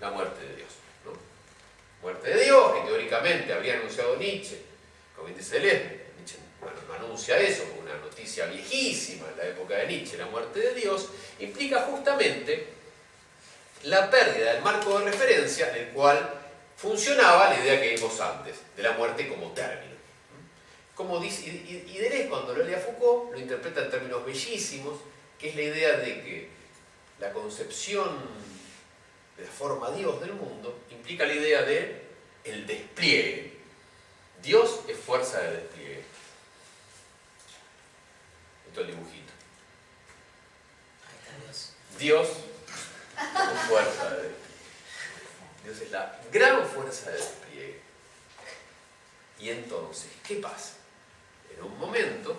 A: la muerte de Dios, ¿no? Muerte de Dios, que teóricamente habría anunciado Nietzsche, como dice Deleuze. Nietzsche, bueno, no anuncia eso, como una noticia viejísima en la época de Nietzsche. La muerte de Dios implica justamente la pérdida del marco de referencia en el cual funcionaba la idea que vimos antes, de la muerte como término. Como dice, y Deleuze, cuando lo lee a Foucault, lo interpreta en términos bellísimos, que es la idea de que la concepción de la forma Dios del mundo implica la idea de el despliegue. Dios es fuerza de despliegue. Esto es el dibujito.
C: Ahí está Dios.
A: Dios como fuerza de despliegue. Dios es la gran fuerza de despliegue. Y entonces, ¿qué pasa? En un momento,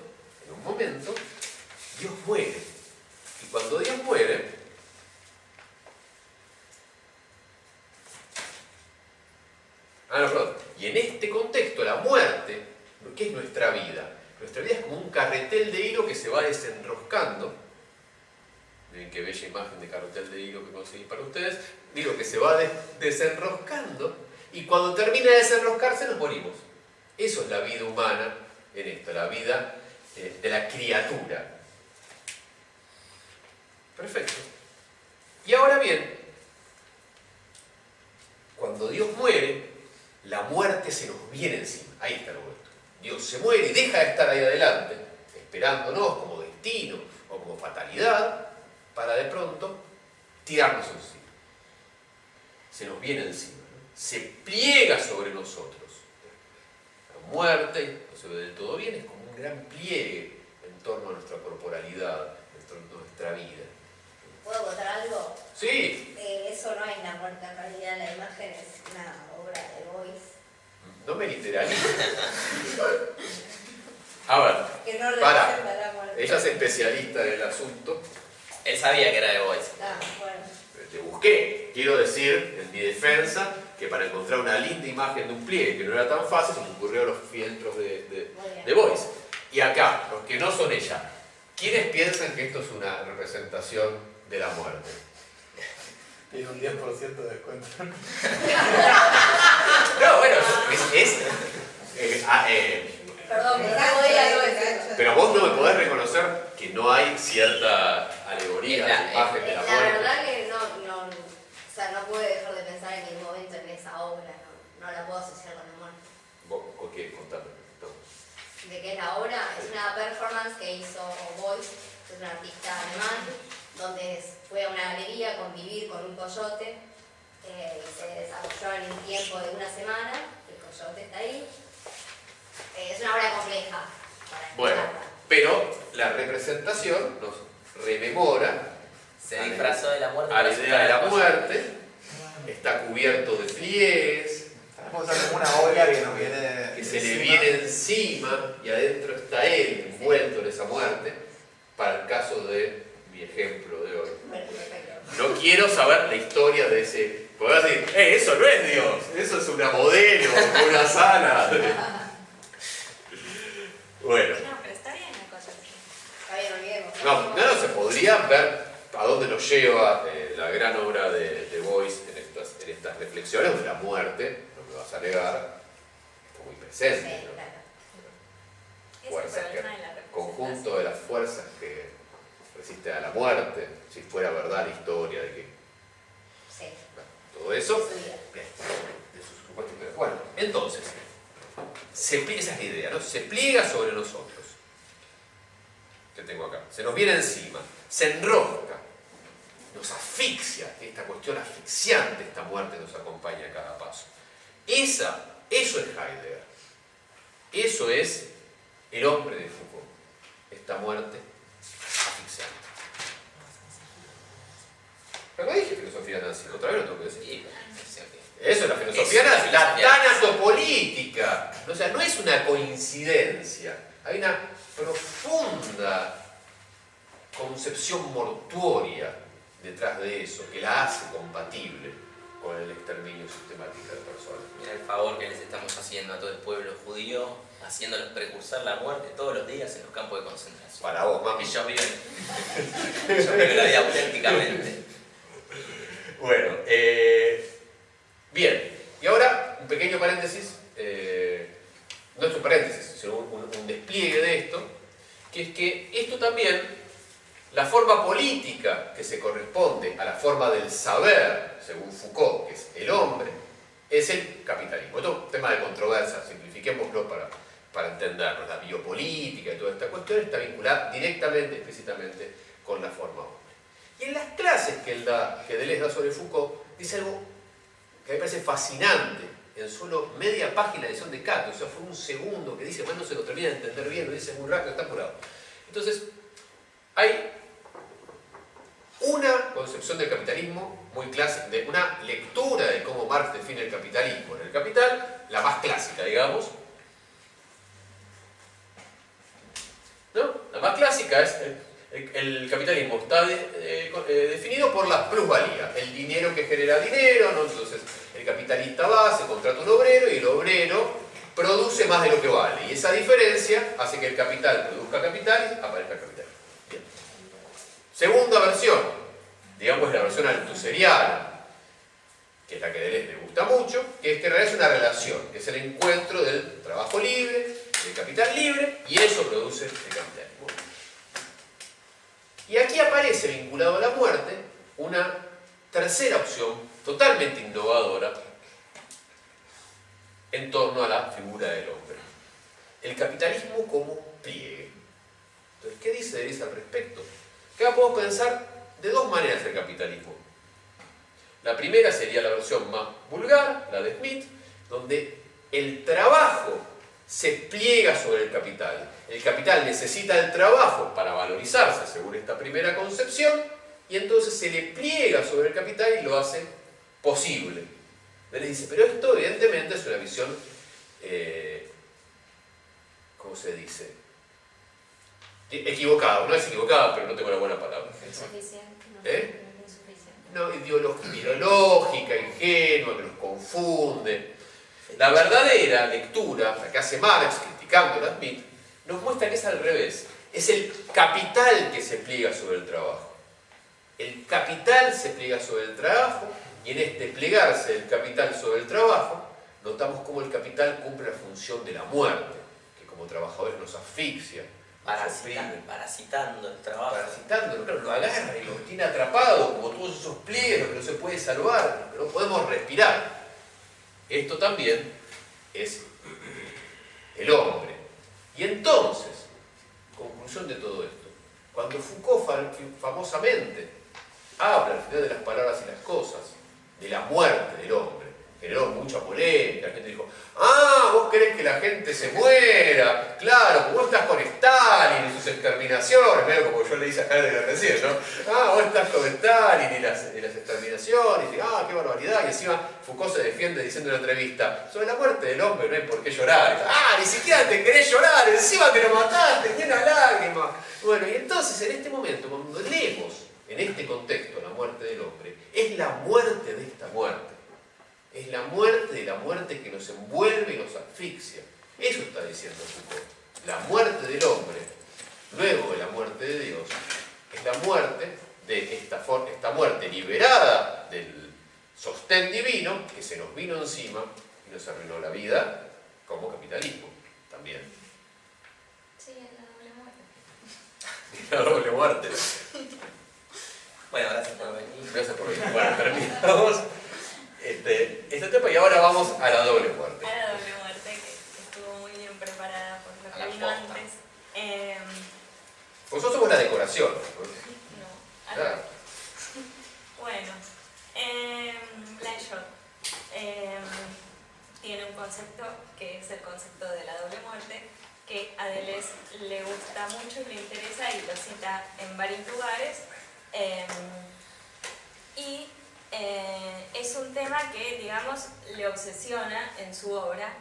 A: Dios muere. Y cuando Dios muere, y en este contexto, la muerte, ¿qué es nuestra vida? Nuestra vida es como un carretel de hilo que se va desenroscando. Miren qué bella imagen de carretel de hilo que conseguí para ustedes. Digo que se va desenroscando, y cuando termina de desenroscarse nos morimos. Eso es la vida humana en esto, la vida de la criatura. Perfecto. Y ahora bien, cuando Dios muere, la muerte se nos viene encima. Ahí está lo vuelto. Dios se muere y deja de estar ahí adelante, esperándonos como destino o como fatalidad, para de pronto tirarnos encima. Se nos viene encima, ¿no? Se pliega sobre nosotros. La muerte, no se ve del todo bien, es como un gran pliegue en torno a nuestra corporalidad, nuestra vida.
H: ¿Puedo contar algo?
A: Sí.
H: Eso no es la muerte, en realidad la imagen es una obra de Boyce.
A: No me literalizo. A ver,
H: Que no
A: para.
H: representa la muerte.
A: Ella es especialista en el asunto.
C: Él sabía que era de Boyce.
H: Ah, bueno.
A: Te busqué. Quiero decir, en mi defensa, que para encontrar una linda imagen de un pliegue que no era tan fácil, se me ocurrieron los fieltros de Boyce. Y acá, los que no son ella, ¿quiénes piensan que esto es una representación de la muerte?
E: Tiene un 10% de descuento.
A: No, bueno,
H: Perdón, me cago ella no es.
A: pero vos no me podés reconocer que no hay cierta alegoría de la imagen de la
I: La
A: muerte.
I: verdad que o sea, no pude dejar de pensar en ningún momento en esa obra, no la puedo asociar con la muerte.
A: ¿Vos con qué? Contame.
I: ¿De qué es la obra? Es una performance que hizo Boyce, que es un artista alemán, donde fue a una galería a convivir con un coyote, se desarrolló en un tiempo de una semana, el coyote está ahí. Es una obra compleja para
A: Bueno,
I: explicarla.
A: pero la representación nos rememora
C: Se disfrazó de la muerte.
A: a la
C: para
A: idea de la
C: asustar al
A: muerte, está cubierto de pliegues,
E: Vamos a hacer como una ola que nos viene.
A: que se le viene encima y adentro está él envuelto en esa muerte, para el caso de mi ejemplo de hoy.
I: Bueno, perfecto.
A: No quiero saber la historia de ese. Podés decir, eso no es Dios, eso es una modelo, una sala. Bueno,
B: No, pero está bien la cosa así.
I: Está bien, olvidemos.
A: no, se podría ver a dónde nos lleva la gran obra de Boyce en estas reflexiones de la muerte, no me vas a negar, está muy presente.
I: Sí,
A: ¿no?
I: claro.
B: Es el
A: Fuerzas que,
B: problema de la representación.
A: conjunto de las fuerzas que resisten a la muerte, si fuera verdad la historia de que
I: Sí.
A: todo eso.
I: Su vida.
A: Bien, eso es un cuestión. Bueno, entonces, esa es la idea, ¿no? Se pliega sobre nosotros. Que tengo acá. Se nos viene encima, se enrosca, nos asfixia, esta cuestión asfixiante, esta muerte nos acompaña a cada paso. Eso es Heidegger. Eso es el hombre de Foucault. Esta muerte asfixiante. Pero no dije filosofía nazi, otra vez lo tengo que decir.
C: Sí,
A: Eso es la filosofía
C: Es la
A: nazi, la
C: filosofía
A: tanatopolítica. O sea, no es una coincidencia. Hay una profunda concepción mortuoria detrás de eso, que la hace compatible con el exterminio sistemático de personas.
C: Mira el favor que les estamos haciendo a todo el pueblo judío, haciéndolos precursar la muerte todos los días en los campos de concentración.
A: Para vos, mami.
C: Ellos viven la vida auténticamente.
A: Bueno, bien. Y ahora, un pequeño paréntesis. No es un paréntesis, sino un despliegue de esto, que es que esto también, la forma política que se corresponde a la forma del saber, según Foucault, que es el hombre, es el capitalismo. Esto es un tema de controversia, simplifiquémoslo para entendernos, la biopolítica y toda esta cuestión está vinculada directamente, explícitamente, con la forma hombre. Y en las clases que Deleuze da sobre Foucault, dice algo que me parece fascinante, en solo media página de edición de Cato, o sea, fue un segundo que dice, bueno, no se lo termina de entender bien, lo dice muy rápido, está apurado. Entonces, hay una concepción del capitalismo muy clásica, de una lectura de cómo Marx define el capitalismo en El Capital, la más clásica, digamos. ¿No? La más clásica es el capitalismo está definido por la plusvalía, el dinero que genera dinero, ¿no? Entonces el capitalista va, se contrata un obrero y el obrero produce más de lo que vale. Y esa diferencia hace que el capital produzca capital y aparezca capital. Bien. Segunda versión, digamos la versión altuseriana, que es la que a Deleuze le gusta mucho, que es que en realidad es una relación, que es el encuentro del trabajo libre, del capital libre, y eso produce el capitalismo. Y aquí aparece, vinculado a la muerte, una tercera opción totalmente innovadora en torno a la figura del hombre. El capitalismo como pliegue. Entonces, ¿qué dice Deleuze al respecto? Que ahora podemos pensar de dos maneras el capitalismo. La primera sería la versión más vulgar, la de Smith, donde el trabajo se pliega sobre el capital. El capital necesita el trabajo para valorizarse, según esta primera concepción, y entonces se le pliega sobre el capital y lo hace posible. Él le dice, pero esto evidentemente es una visión, ¿cómo se dice? Equivocada, no es equivocada, pero no tengo la buena palabra.
I: Insuficiente, no.
A: ¿Eh?
I: Insuficiente.
A: No, ideológica, ingenua, que nos confunde. La verdadera lectura, la que hace Marx, criticando a Smith, nos muestra que es al revés. Es el capital que se pliega sobre el trabajo. El capital se pliega sobre el trabajo, y en este plegarse del capital sobre el trabajo, notamos cómo el capital cumple la función de la muerte, que como trabajadores nos asfixia, nos oprime.
C: Parasitando el trabajo.
A: Parasitándolo, claro, lo agarra y lo tiene atrapado, como todos esos pliegues, que no se puede salvar, que no podemos respirar. Esto también es el hombre. Y entonces, conclusión de todo esto, cuando Foucault famosamente habla al final de las palabras y las cosas, de la muerte del hombre, generó mucha polémica, la gente dijo, vos querés que la gente se muera, claro, vos estás con Stalin y sus exterminaciones, medio como yo le hice a Heidegger recién, ¿no? Vos estás con Stalin y las exterminaciones, y qué barbaridad, y encima Foucault se defiende diciendo en una entrevista, sobre la muerte del hombre no hay por qué llorar, ni siquiera te querés llorar, encima te lo mataste, ni una lágrima. Bueno, y entonces en este momento, cuando leemos en este contexto la muerte del hombre, es la muerte de esta muerte. Es la muerte de la muerte que nos envuelve y nos asfixia. Eso está diciendo Foucault. La muerte del hombre, luego de la muerte de Dios, es la muerte de esta muerte liberada del sostén divino que se nos vino encima y nos arruinó la vida como capitalismo también.
I: Sí, es la doble muerte.
A: La doble muerte.
C: Bueno, gracias por venir.
A: Gracias por venir. Bueno, terminamos este tema y ahora vamos a la doble muerte.
B: A la doble muerte, que estuvo muy bien preparada por lo
C: A la
B: que vino
C: posta.
B: antes.
A: Nosotros somos la decoración.
B: No,
A: Claro.
B: Bueno, Blanchot tiene un concepto que es el concepto de la doble muerte, que a Deleuze le gusta mucho y le interesa y lo cita en varios lugares. Es un tema que, digamos, le obsesiona en su obra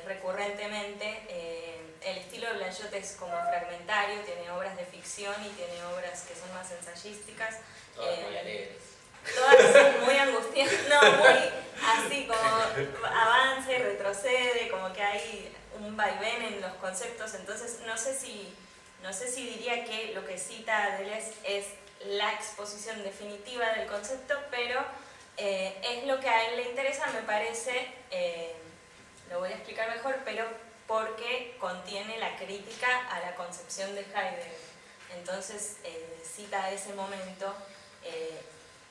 B: recurrentemente. El estilo de Blanchot es como fragmentario, tiene obras de ficción y tiene obras que son más ensayísticas.
C: Todas muy alegres.
B: Todas muy angustiantes, no, muy así como avanza y retrocede, como que hay un vaivén en los conceptos. Entonces no sé si diría que lo que cita Deleuze es la exposición definitiva del concepto, pero es lo que a él le interesa, me parece, lo voy a explicar mejor, pero porque contiene la crítica a la concepción de Heidegger. Entonces cita ese momento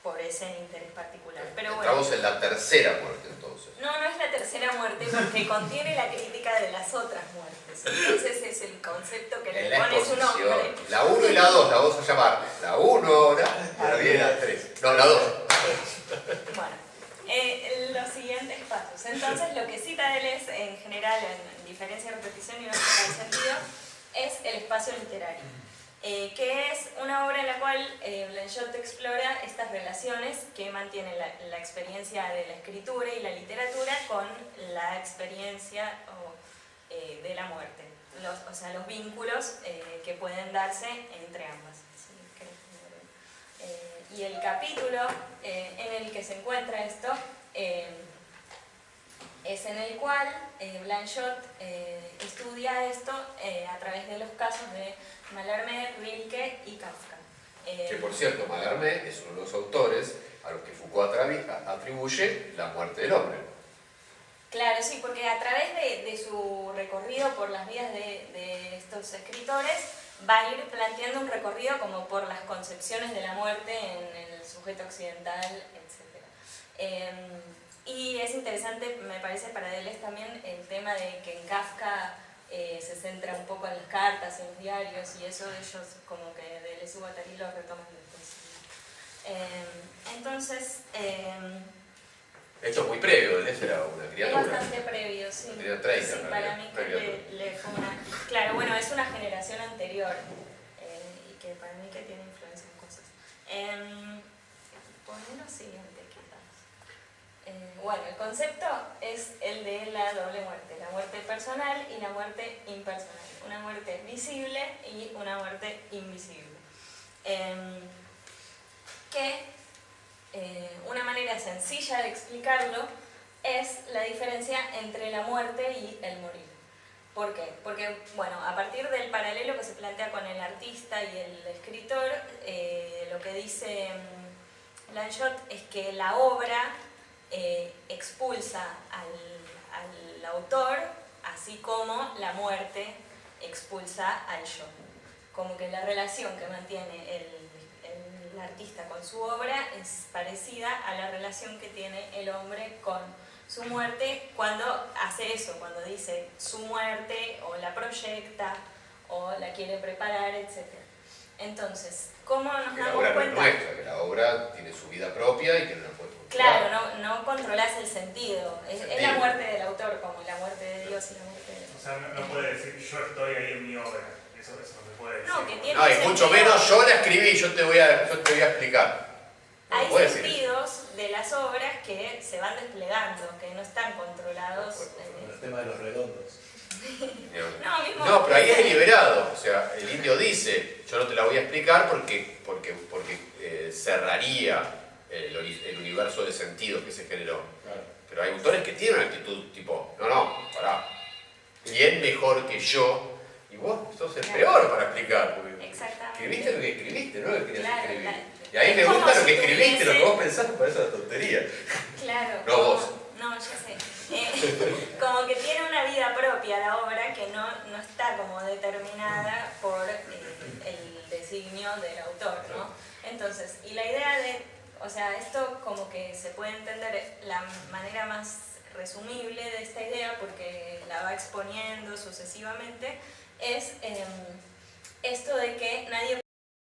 B: por ese interés particular. Pero bueno,
A: Entramos en la tercera muerte entonces.
B: no es la tercera muerte porque contiene la crítica de las otras muertes. Entonces es el concepto que
A: En
B: le
A: la
B: pone su nombre.
A: exposición. La 1 y la 2 la vamos a llamar. La 1 ahora y ahora viene la 3. No, la 2.
B: Bueno, los siguientes pasos. Entonces lo que cita Deleuze en general, en diferencia, repetición y lógica del sentido, es el espacio literario. Que es una obra en la cual Blanchot explora estas relaciones que mantienen la experiencia de la escritura y la literatura con la experiencia de la muerte, o sea, los vínculos que pueden darse entre ambas. Y el capítulo en el que se encuentra esto es en el cual Blanchot estudia esto a través de los casos de Mallarmé, Rilke y Kafka.
A: Que por cierto, Mallarmé es uno de los autores a los que Foucault atribuye la muerte del hombre.
B: Claro, sí, porque a través de su recorrido por las vidas de estos escritores va a ir planteando un recorrido como por las concepciones de la muerte en el sujeto occidental, etc. Y es interesante, me parece, para Deleuze también el tema de que en Kafka se centra un poco en las cartas, en los diarios, y eso ellos como que Deleuze y Guattari lo retoman después. Entonces...
A: Esto es muy previo, Deleuze era una criatura.
B: Es bastante previo, sí.
A: Tenía 30,
B: sí, para mí que le fue una... Claro, bueno, es una generación anterior y que para mí que tiene influencia en cosas. Poné lo siguiente, quizás. Bueno, el concepto es el de la doble muerte, la muerte personal y la muerte impersonal. Una muerte visible y una muerte invisible. Una manera sencilla de explicarlo es la diferencia entre la muerte y el morir. ¿Por qué? Porque, bueno, a partir del paralelo que se plantea con el artista y el escritor, lo que dice Blanchot es que la obra expulsa al autor, así como la muerte expulsa al yo. Como que la relación que mantiene el artista con su obra es parecida a la relación que tiene el hombre con su muerte cuando hace eso, cuando dice su muerte o la proyecta o la quiere preparar, etc. Entonces, ¿cómo nos damos cuenta?
A: La obra no es nuestra, que la obra tiene su vida propia y que no la puede controlar.
B: Claro, no controlas el sentido. Es la muerte del autor, como la muerte de Dios y la muerte de Dios.
G: O sea, no puede decir yo estoy ahí en mi obra. Eso no se puede decir.
B: No, que tiene
A: No, y mucho menos yo la escribí, yo te voy a explicar. No
B: hay
A: puede decir
B: sentidos de las obras que se van desplegando, que no están controlados.
F: El tema de los redondos.
A: No, pero ahí es deliberado. O sea, el indio dice, yo no te la voy a explicar porque cerraría el universo de sentidos que se generó.
F: Claro.
A: Pero hay autores que tienen una actitud tipo, no, pará. ¿Quién mejor que yo? Y vos sos el peor para explicar.
B: Exactamente.
A: Escribiste lo que escribiste, no lo que querías
B: Claro,
A: escribir.
B: claro.
A: Y ahí me
B: Es como
A: gusta lo
B: si
A: que escribiste, lo que
B: tuviese-
A: vos pensás, me parece una tontería.
B: Claro.
A: No vos.
B: No, ya sé. Como que tiene una vida propia la obra que no está como determinada por el designio del autor, ¿no? Entonces, y la idea o sea, esto como que se puede entender la manera más resumible de esta idea, porque la va exponiendo sucesivamente, es esto de que nadie